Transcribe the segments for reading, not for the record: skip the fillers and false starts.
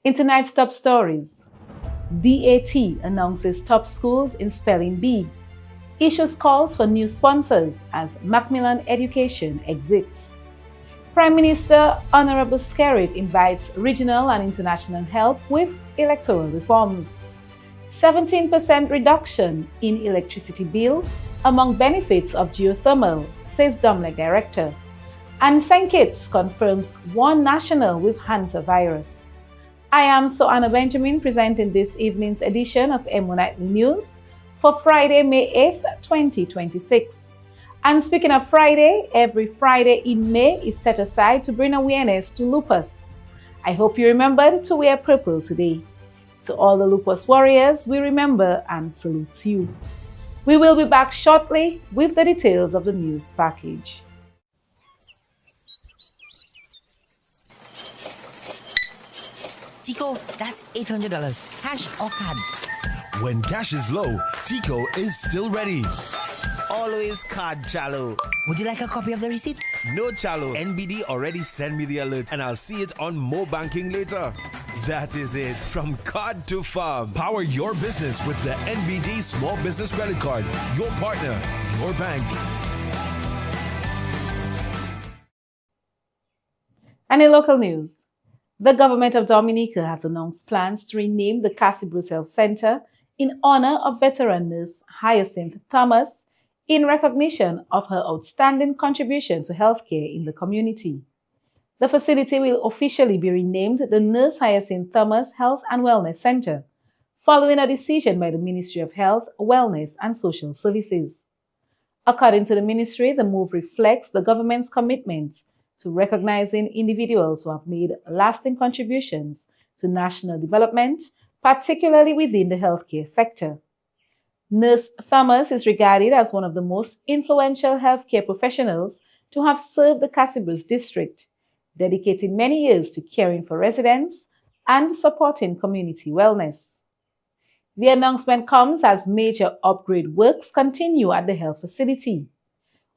In tonight's top stories, DAT announces top schools in Spelling Bee, issues calls for new sponsors as Macmillan Education exits. Prime Minister Honorable Skerrit invites regional and international help with electoral reforms. 17% reduction in electricity bill among benefits of geothermal, says Domlec Director. And St. Kitts confirms one national with Hantavirus. I am Soanna Benjamin presenting this evening's edition of EmoNews for Friday, May 8th, 2026. And speaking of Friday, every Friday in May is set aside to bring awareness to lupus. I hope you remembered to wear purple today. To all the lupus warriors, we remember and salute you. We will be back shortly with the details of the news package. Tico, that's $800. Cash or card? When cash is low, Tico is still ready. Always card, Chalo. Would you like a copy of the receipt? No, Chalo. NBD already sent me the alert and I'll see it on Mo Banking later. That is it. From card to farm. Power your business with the NBD Small Business Credit Card. Your partner, your bank. And in local news, the government of Dominica has announced plans to rename the Cassibus Health Center in honor of veteran nurse Hyacinth Thomas in recognition of her outstanding contribution to healthcare in the community. The facility will officially be renamed the Nurse Hyacinth Thomas Health and Wellness Center, following a decision by the Ministry of Health, Wellness and Social Services. According to the ministry, the move reflects the government's commitment to recognizing individuals who have made lasting contributions to national development, particularly within the healthcare sector. Nurse Thomas is regarded as one of the most influential healthcare professionals to have served the Cassibus district, dedicating many years to caring for residents and supporting community wellness. The announcement comes as major upgrade works continue at the health facility.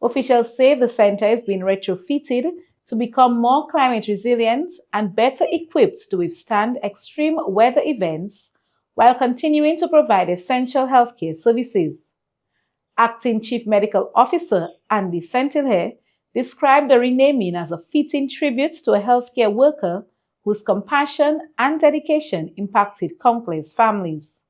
Officials say the center is being retrofitted to become more climate resilient and better equipped to withstand extreme weather events while continuing to provide essential healthcare services. Acting Chief Medical Officer Andy Sentilhe described the renaming as a fitting tribute to a healthcare worker whose compassion and dedication impacted countless families.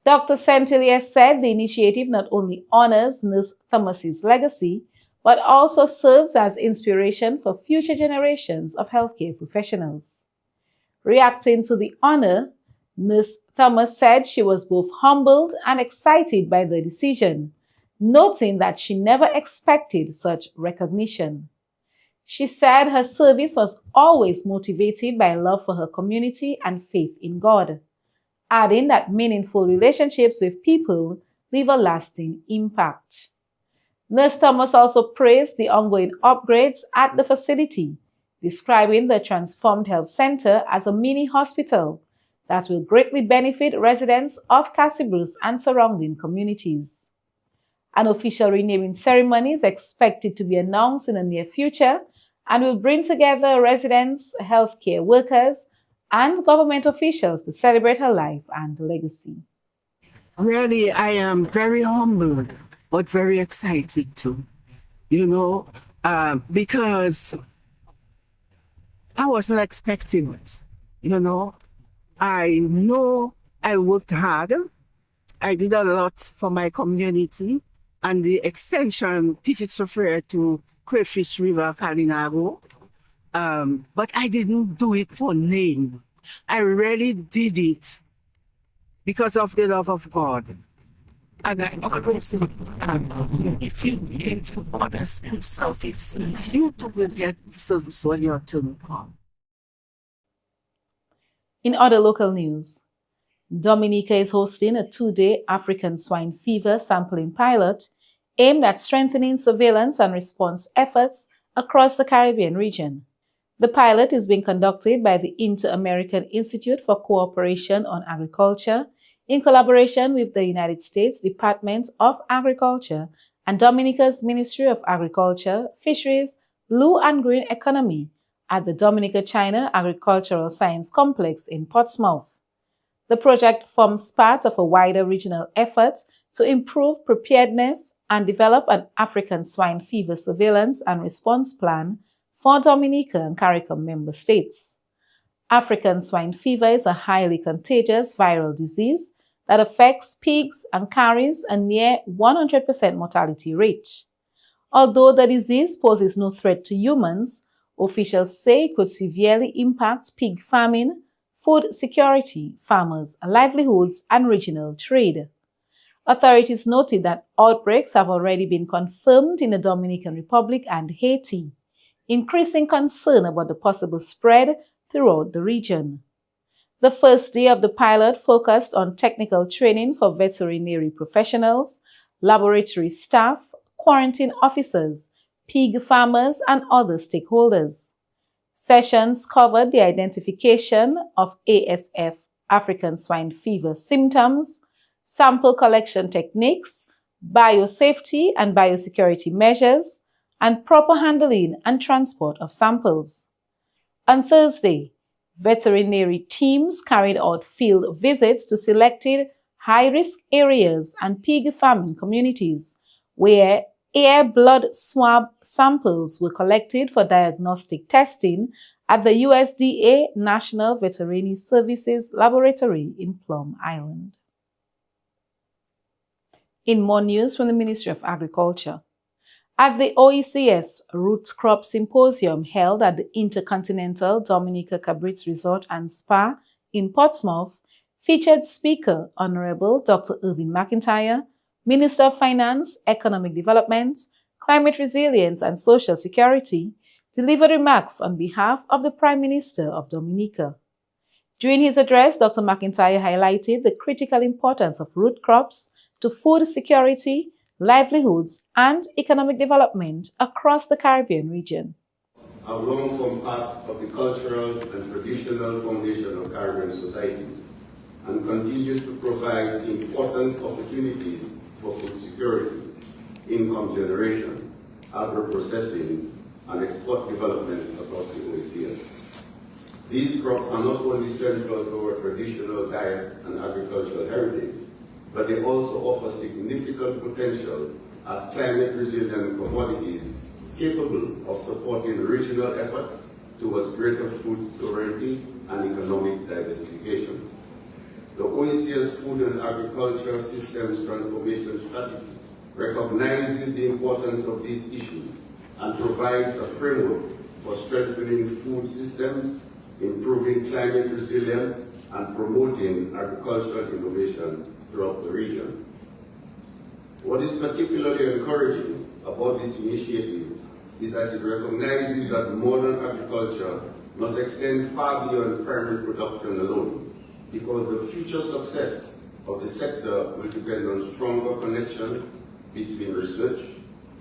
Dr. Sentilhe said the initiative not only honors Nurse Thomas's legacy, but also serves as inspiration for future generations of healthcare professionals. Reacting to the honor, Nurse Thomas said she was both humbled and excited by the decision, noting that she never expected such recognition. She said her service was always motivated by love for her community and faith in God, adding that meaningful relationships with people leave a lasting impact. Nurse Thomas also praised the ongoing upgrades at the facility, describing the transformed health center as a mini hospital that will greatly benefit residents of Cassibus and surrounding communities. An official renaming ceremony is expected to be announced in the near future and will bring together residents, healthcare workers, and government officials to celebrate her life and legacy. Really, I am very humbled, but very excited too, because I wasn't expecting it, I know I worked hard. I did a lot for my community and the extension Pifits refer to Crayfish River, Kalinago. But I didn't do it for name. I really did it because of the love of God. And I always say, if you give others good service, you too will get service when your turn comes. In other local news, Dominica is hosting a 2-day African swine fever sampling pilot aimed at strengthening surveillance and response efforts across the Caribbean region. The pilot is being conducted by the Inter-American Institute for Cooperation on Agriculture in collaboration with the United States Department of Agriculture and Dominica's Ministry of Agriculture, Fisheries, Blue and Green Economy at the Dominica-China Agricultural Science Complex in Portsmouth. The project forms part of a wider regional effort to improve preparedness and develop an African swine fever surveillance and response plan for Dominica and CARICOM member states. African swine fever is a highly contagious viral disease that affects pigs and carries a near 100% mortality rate. Although the disease poses no threat to humans, officials say it could severely impact pig farming, food security, farmers' livelihoods, and regional trade. Authorities noted that outbreaks have already been confirmed in the Dominican Republic and Haiti, increasing concern about the possible spread throughout the region. The first day of the pilot focused on technical training for veterinary professionals, laboratory staff, quarantine officers, pig farmers, and other stakeholders. Sessions covered the identification of ASF, African swine fever symptoms, sample collection techniques, biosafety and biosecurity measures, and proper handling and transport of samples. On Thursday, veterinary teams carried out field visits to selected high-risk areas and pig farming communities where air blood swab samples were collected for diagnostic testing at the USDA National Veterinary Services Laboratory in Plum Island. In more news from the Ministry of Agriculture, at the OECS Root Crop Symposium held at the Intercontinental Dominica Cabritz Resort and Spa in Portsmouth, featured speaker Honorable Dr. Irvin McIntyre, Minister of Finance, Economic Development, Climate Resilience and Social Security, delivered remarks on behalf of the Prime Minister of Dominica. During his address, Dr. McIntyre highlighted the critical importance of root crops to food security, livelihoods, and economic development across the Caribbean region. Have long formed part of the cultural and traditional foundation of Caribbean societies and continue to provide important opportunities for food security, income generation, agro-processing, and export development across the OECS. These crops are not only central to our traditional diets and agricultural heritage, but they also offer significant potential as climate-resilient commodities capable of supporting regional efforts towards greater food sovereignty and economic diversification. The OECS Food and Agriculture Systems Transformation Strategy recognizes the importance of these issues and provides a framework for strengthening food systems, improving climate resilience, and promoting agricultural innovation throughout the region. What is particularly encouraging about this initiative is that it recognizes that modern agriculture must extend far beyond primary production alone, because the future success of the sector will depend on stronger connections between research,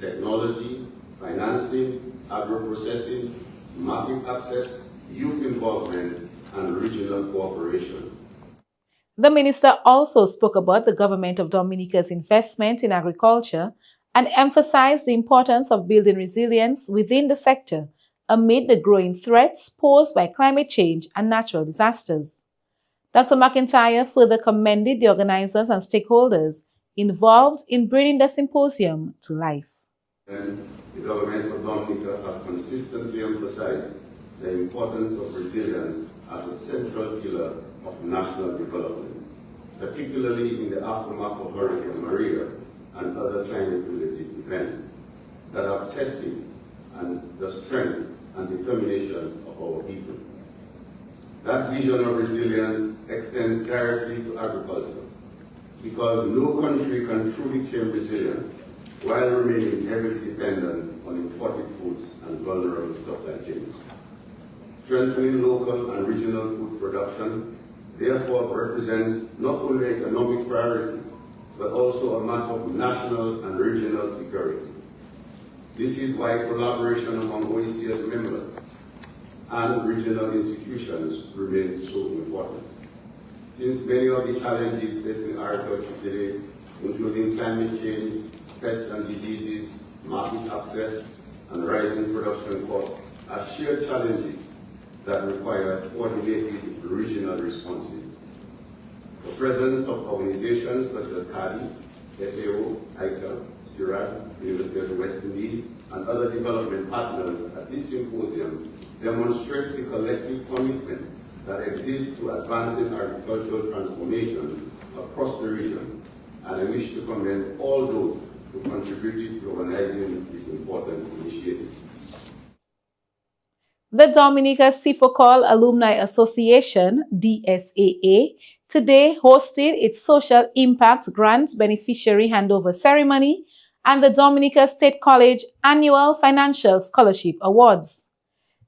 technology, financing, agro-processing, market access, youth involvement, and regional cooperation. The minister also spoke about the government of Dominica's investment in agriculture and emphasized the importance of building resilience within the sector amid the growing threats posed by climate change and natural disasters. Dr. McIntyre further commended the organizers and stakeholders involved in bringing the symposium to life. And the government of Dominica has consistently emphasized the importance of resilience as a central pillar of national development, particularly in the aftermath of Hurricane Maria and other climate-related events that have tested the strength and determination of our people. That vision of resilience extends directly to agriculture. because no country can truly claim resilience while remaining heavily dependent on imported foods and vulnerable supply chains. Strengthening local and regional food production therefore represents not only economic priority, but also a matter of national and regional security. This is why collaboration among OECS members and regional institutions remain so important. Since many of the challenges facing agriculture today, including climate change, pests and diseases, market access, and rising production costs, are shared challenges that require coordinated regional responses. The presence of organizations such as CADI, FAO, ICA, CIRAD, University of the West Indies, and other development partners at this symposium demonstrates the collective commitment that exists to advancing agricultural transformation across the region, and I wish to commend all those who contributed to organizing this important initiative. The Dominica Seafocal Alumni Association, DSAA, today hosted its Social Impact Grant Beneficiary Handover Ceremony and the Dominica State College Annual Financial Scholarship Awards.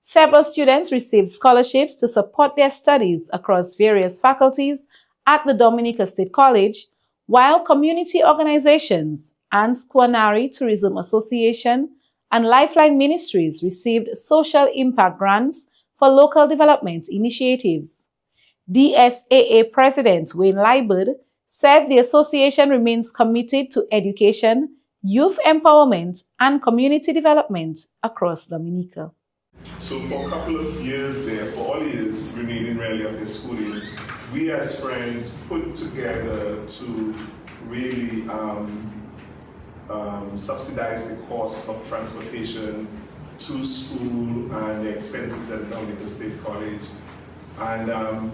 Several students received scholarships to support their studies across various faculties at the Dominica State College, while community organizations and Squanari Tourism Association and Lifeline Ministries received social impact grants for local development initiatives. DSAA President Wayne Liebert said the association remains committed to education, youth empowerment, and community development across Dominica. So for a couple of years there, for all years remaining really of their schooling, we as friends put together to really subsidize the cost of transportation to school and the expenses at Dominica State College. And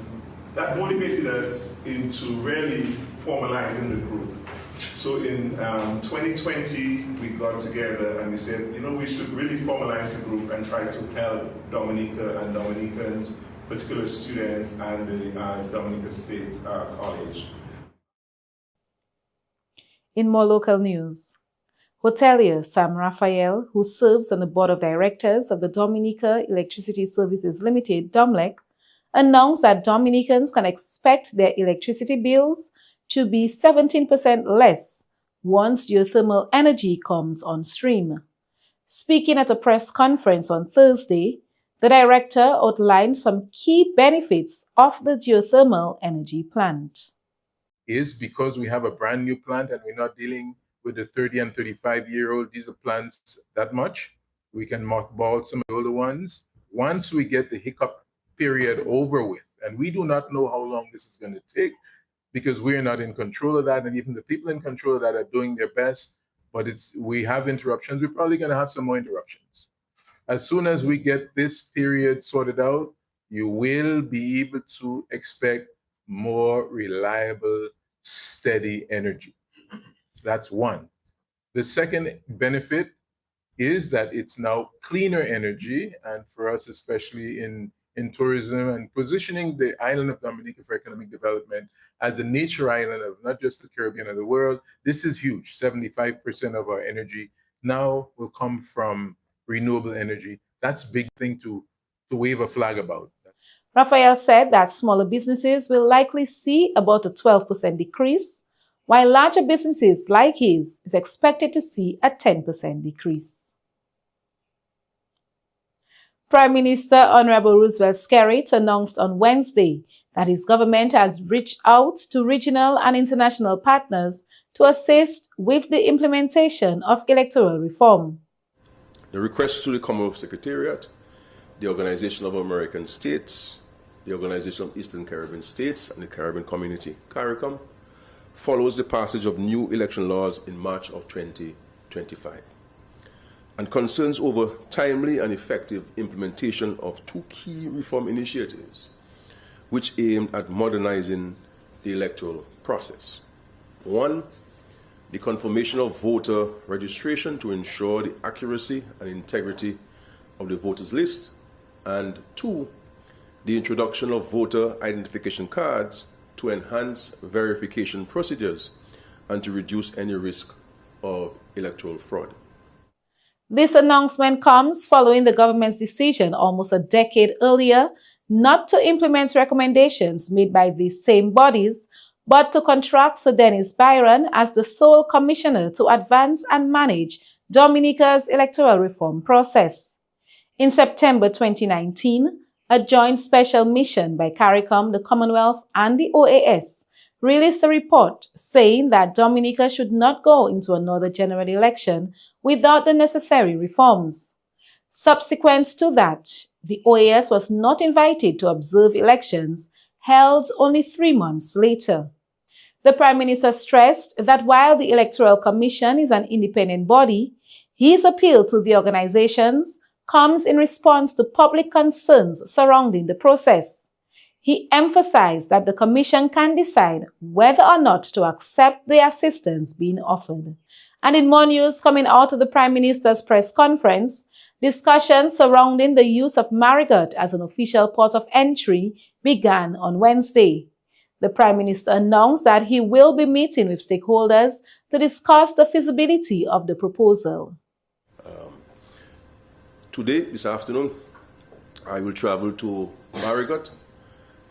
that motivated us into really formalizing the group. So in 2020, we got together and we said, you know, we should really formalize the group and try to help Dominica and Dominicans, particular students, and the Dominica State College. In more local news, hotelier Sam Raphael, who serves on the board of directors of the Dominica Electricity Services Limited, DOMLEC, announced that Dominicans can expect their electricity bills to be 17% less once geothermal energy comes on stream. Speaking at a press conference on Thursday, the director outlined some key benefits of the geothermal energy plant. Is because we have a brand new plant and we're not dealing with the 30 and 35-year-old diesel plants that much. We can mothball some of the older ones. Once we get the hiccup period over with, and we do not know how long this is going to take because we're not in control of that, and even the people in control of that are doing their best, but we have interruptions. We're probably going to have some more interruptions. As soon as we get this period sorted out, you will be able to expect more reliable, steady energy. That's one. The second benefit is that it's now cleaner energy, and for us, especially in tourism and positioning the island of Dominica for economic development as a nature island of not just the Caribbean or the world, this is huge. 75% of our energy now will come from renewable energy. That's a big thing to wave a flag about. Raphael said that smaller businesses will likely see about a 12% decrease, while larger businesses like his is expected to see a 10% decrease. Prime Minister Honorable Roosevelt Skerrit announced on Wednesday that his government has reached out to regional and international partners to assist with the implementation of electoral reform. The request to the Commonwealth Secretariat, the Organization of American States, the Organization of Eastern Caribbean States, and the Caribbean Community, CARICOM, follows the passage of new election laws in March of 2025 and concerns over timely and effective implementation of two key reform initiatives which aimed at modernizing the electoral process. One, the confirmation of voter registration to ensure the accuracy and integrity of the voters list, and two, the introduction of voter identification cards to enhance verification procedures and to reduce any risk of electoral fraud. This announcement comes following the government's decision almost a decade earlier not to implement recommendations made by these same bodies, but to contract Sir Dennis Byron as the sole commissioner to advance and manage Dominica's electoral reform process. In September 2019, a joint special mission by CARICOM, the Commonwealth, and the OAS released a report saying that Dominica should not go into another general election without the necessary reforms. Subsequent to that, the OAS was not invited to observe elections held only 3 months later. The Prime Minister stressed that while the Electoral Commission is an independent body, his appeal to the organizations comes in response to public concerns surrounding the process. He emphasized that the Commission can decide whether or not to accept the assistance being offered. And in more news coming out of the Prime Minister's press conference, discussions surrounding the use of Marigot as an official port of entry began on Wednesday. The Prime Minister announced that he will be meeting with stakeholders to discuss the feasibility of the proposal. Today, this afternoon, I will travel to Marigot,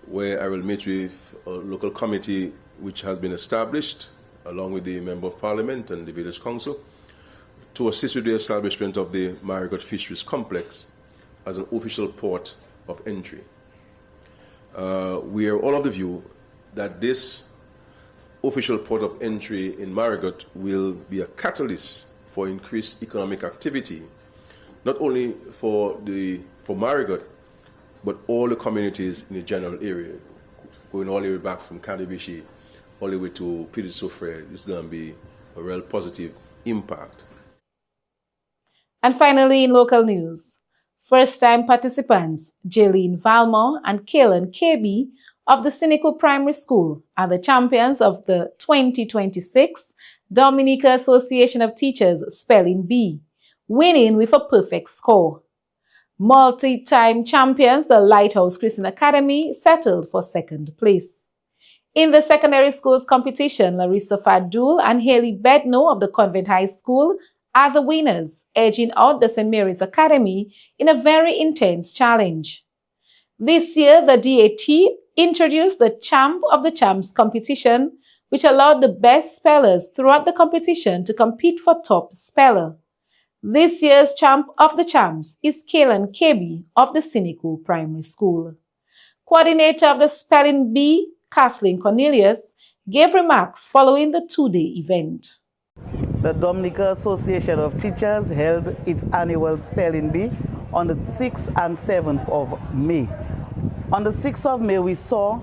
where I will meet with a local committee which has been established, along with the Member of Parliament and the Village Council, to assist with the establishment of the Marigot Fisheries Complex as an official port of entry. We are all of the view that this official port of entry in Marigot will be a catalyst for increased economic activity, not only for Marigot, but all the communities in the general area, going all the way back from Kadibishi all the way to Petit Soufrière. This is going to be a real positive impact. And finally, in local news, first-time participants Jaylene Valmore and Kaylin KB of the Sinico Primary School are the champions of the 2026 Dominica Association of Teachers Spelling Bee, winning with a perfect score. Multi-time champions, the Lighthouse Christian Academy, settled for second place. In the secondary schools competition, Larissa Fadul and Haley Bedno of the Convent High School are the winners, edging out the St. Mary's Academy in a very intense challenge. This year, the DAT introduced the Champ of the Champs competition, which allowed the best spellers throughout the competition to compete for top speller. This year's Champ of the Champs is Kaylin Kebi of the Sinico Primary School. Coordinator of the Spelling Bee, Kathleen Cornelius, gave remarks following the two-day event. The Dominica Association of Teachers held its annual Spelling Bee on the 6th and 7th of May. On the 6th of May, we saw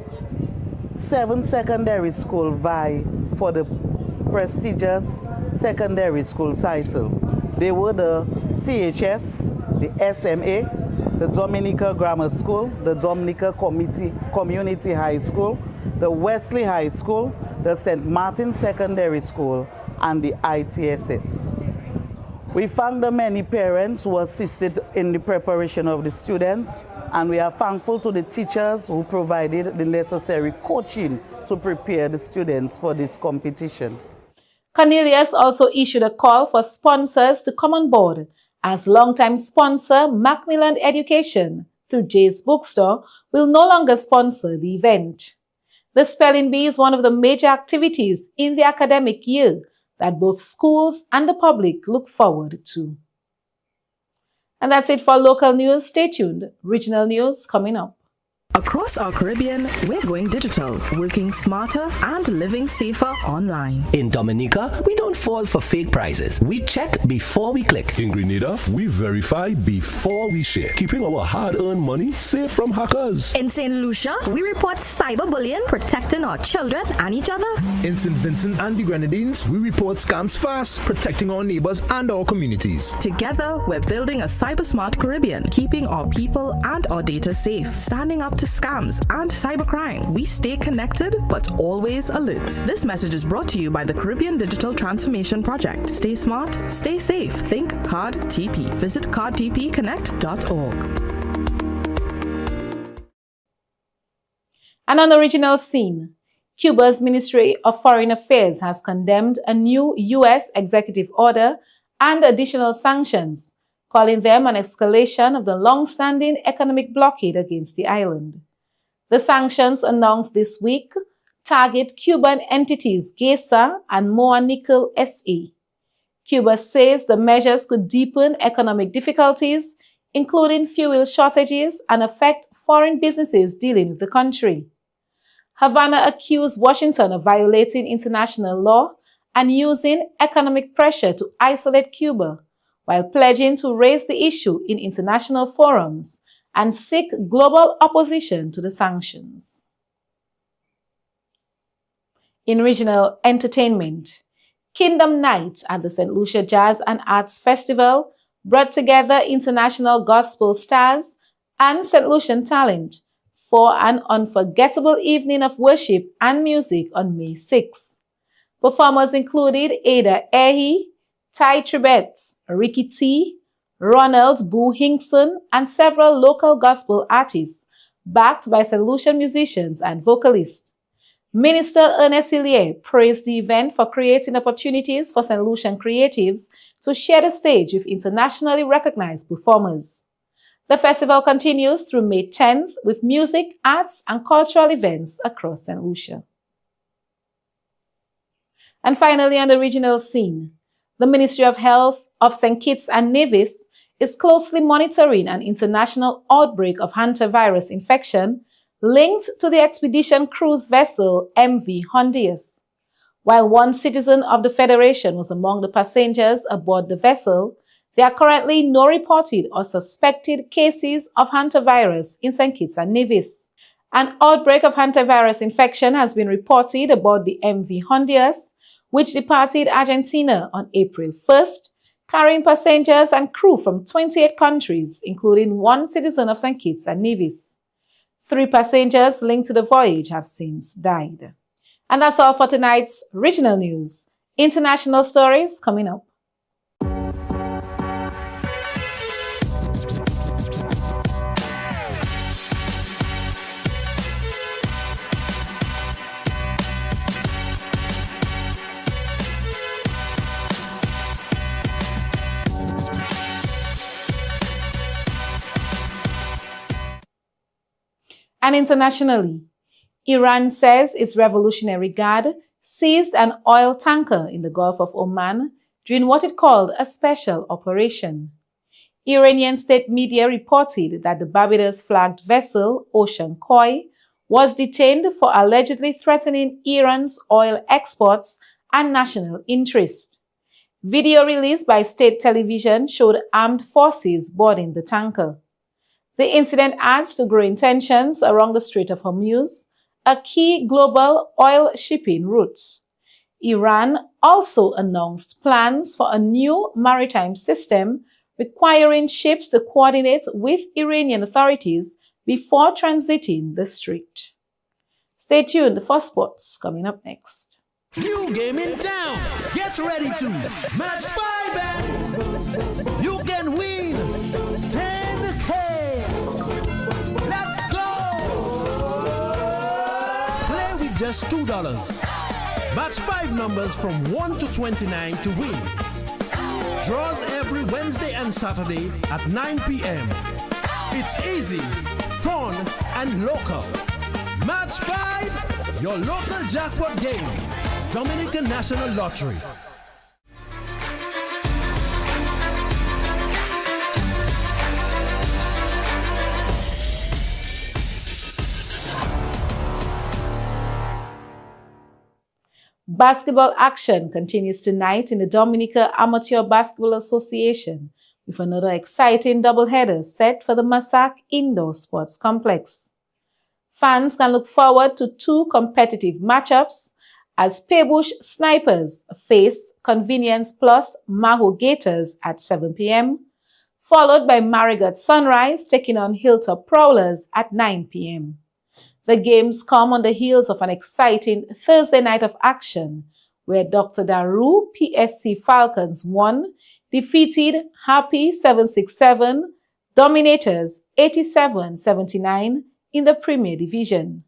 7 secondary schools vie for the prestigious secondary school title. They were the CHS, the SMA, the Dominica Grammar School, the Dominica Community High School, the Wesley High School, the St. Martin Secondary School, and the ITSS. We thank the many parents who assisted in the preparation of the students, and we are thankful to the teachers who provided the necessary coaching to prepare the students for this competition. Cornelius also issued a call for sponsors to come on board, as longtime sponsor Macmillan Education, through Jay's Bookstore, will no longer sponsor the event. The Spelling Bee is one of the major activities in the academic year that both schools and the public look forward to. And that's it for local news. Stay tuned. Regional news coming up. Across our Caribbean, we're going digital, working smarter and living safer online. In Dominica, we don't fall for fake prizes. We check before we click. In Grenada, we verify before we share, keeping our hard-earned money safe from hackers. In St. Lucia, we report cyberbullying, protecting our children and each other. In St. Vincent and the Grenadines, we report scams fast, protecting our neighbors and our communities. Together, we're building a cyber-smart Caribbean, keeping our people and our data safe, standing up to scams and cybercrime. We stay connected, but always alert. This message is brought to you by the Caribbean Digital Transformation Project. Stay smart, stay safe. Think Card TP. Visit cardtpconnect.org. And on the regional scene, Cuba's Ministry of Foreign Affairs has condemned a new U.S. executive order and additional sanctions, calling them an escalation of the long-standing economic blockade against the island. The sanctions announced this week target Cuban entities GESA and Moa Nickel SA. Cuba says the measures could deepen economic difficulties, including fuel shortages, and affect foreign businesses dealing with the country. Havana accused Washington of violating international law and using economic pressure to isolate Cuba, while pledging to raise the issue in international forums and seek global opposition to the sanctions. In regional entertainment, Kingdom Night at the St. Lucia Jazz and Arts Festival brought together international gospel stars and St. Lucian talent for an unforgettable evening of worship and music on May 6. Performers included Ada Ehi, Ty Tribet, Ricky T, Ronald Boo Hinkson, and several local gospel artists, backed by St. Lucian musicians and vocalists. Minister Ernest Hillier praised the event for creating opportunities for St. Lucian creatives to share the stage with internationally recognized performers. The festival continues through May 10th with music, arts, and cultural events across St. Lucia. And finally, on the regional scene, the Ministry of Health of St. Kitts and Nevis is closely monitoring an international outbreak of Hantavirus infection linked to the expedition cruise vessel MV Hondius. While one citizen of the Federation was among the passengers aboard the vessel, there are currently no reported or suspected cases of hantavirus in St. Kitts and Nevis. An outbreak of hantavirus infection has been reported aboard the MV Hondius, which departed Argentina on April 1st, carrying passengers and crew from 28 countries, including one citizen of St. Kitts and Nevis. 3 passengers linked to the voyage have since died. And that's all for tonight's regional news. International stories coming up. And internationally, Iran says its Revolutionary Guard seized an oil tanker in the Gulf of Oman during what it called a special operation. Iranian state media reported that the Barbados-flagged vessel Ocean Koi was detained for allegedly threatening Iran's oil exports and national interest. Video released by state television showed armed forces boarding the tanker. The incident adds to growing tensions around the Strait of Hormuz, a key global oil shipping route. Iran also announced plans for a new maritime system requiring ships to coordinate with Iranian authorities before transiting the strait. Stay tuned for sports coming up next. New game in town. Get ready to match 5 and you can win 10K. Let's go. Play with just $2. Match 5 numbers from 1 to 29 to win. Draws every Wednesday and Saturday at 9 p.m. It's easy, fun, and local. Match 5, your local jackpot game. Dominican National Lottery. Basketball action continues tonight in the Dominica Amateur Basketball Association with another exciting doubleheader set for the Massac Indoor Sports Complex. Fans can look forward to 2 competitive matchups as Paybush Snipers face Convenience Plus Maho Gators at 7 p.m., followed by Marigot Sunrise taking on Hilltop Prowlers at 9 p.m. The games come on the heels of an exciting Thursday night of action where Dr. Daru PSC Falcons 1 defeated Happy 767 Dominators 87-79 in the Premier Division.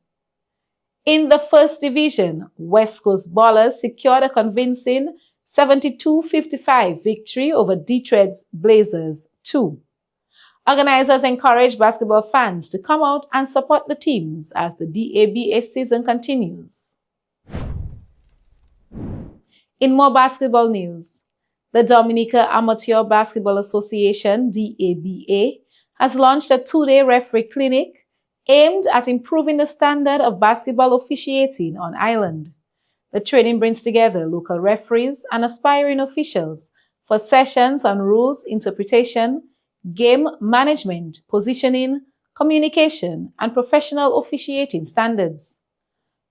In the first division, West Coast Ballers secured a convincing 72-55 victory over Detroit's Blazers 2. Organizers encourage basketball fans to come out and support the teams as the DABA season continues. In more basketball news, the Dominica Amateur Basketball Association, DABA, has launched a 2-day referee clinic aimed at improving the standard of basketball officiating on island. The training brings together local referees and aspiring officials for sessions on rules interpretation, game management, positioning, communication, and professional officiating standards.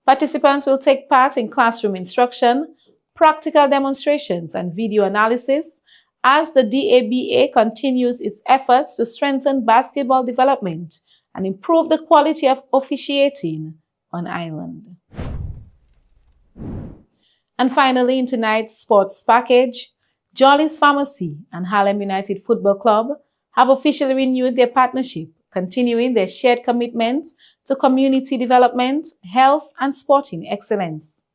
Participants will take part in classroom instruction, practical demonstrations, and video analysis as the DABA continues its efforts to strengthen basketball development and improve the quality of officiating on island. And finally, in tonight's sports package, Jolly's Pharmacy and Harlem United Football Club have officially renewed their partnership, continuing their shared commitments to community development, health, and sporting excellence.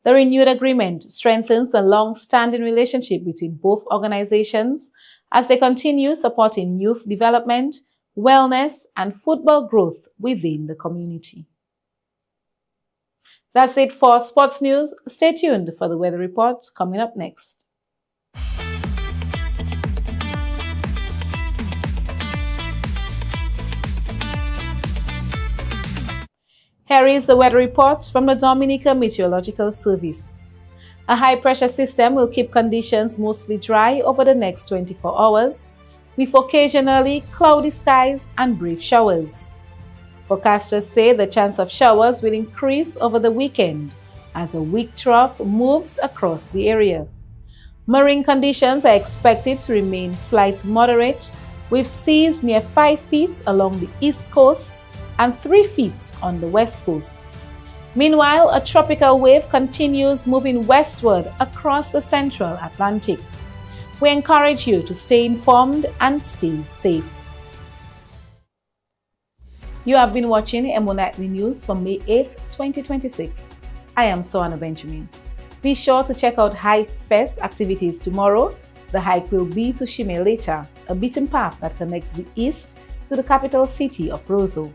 The renewed agreement strengthens the long-standing relationship between both organizations as they continue supporting youth development, wellness, and football growth within the community. That's it for sports news. Stay tuned for the weather reports coming up next. Here is the weather report from the Dominica Meteorological Service. A high-pressure system will keep conditions mostly dry over the next 24 hours, with occasionally cloudy skies and brief showers. Forecasters say the chance of showers will increase over the weekend as a weak trough moves across the area. Marine conditions are expected to remain slight to moderate, with seas near 5 feet along the east coast and 3 feet on the west coast. Meanwhile, a tropical wave continues moving westward across the central Atlantic. We encourage you to stay informed and stay safe. You have been watching EmoNews for May 8th, 2026. I am Soana Benjamin. Be sure to check out Hike Fest activities tomorrow. The hike will be to Shimelecha, a beaten path that connects the east to the capital city of Roseau.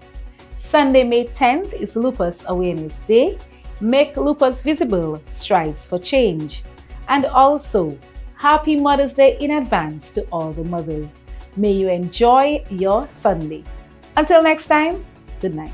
Sunday, May 10th is Lupus Awareness Day. Make lupus visible, strides for change. And also, Happy Mother's Day in advance to all the mothers. May you enjoy your Sunday. Until next time, good night.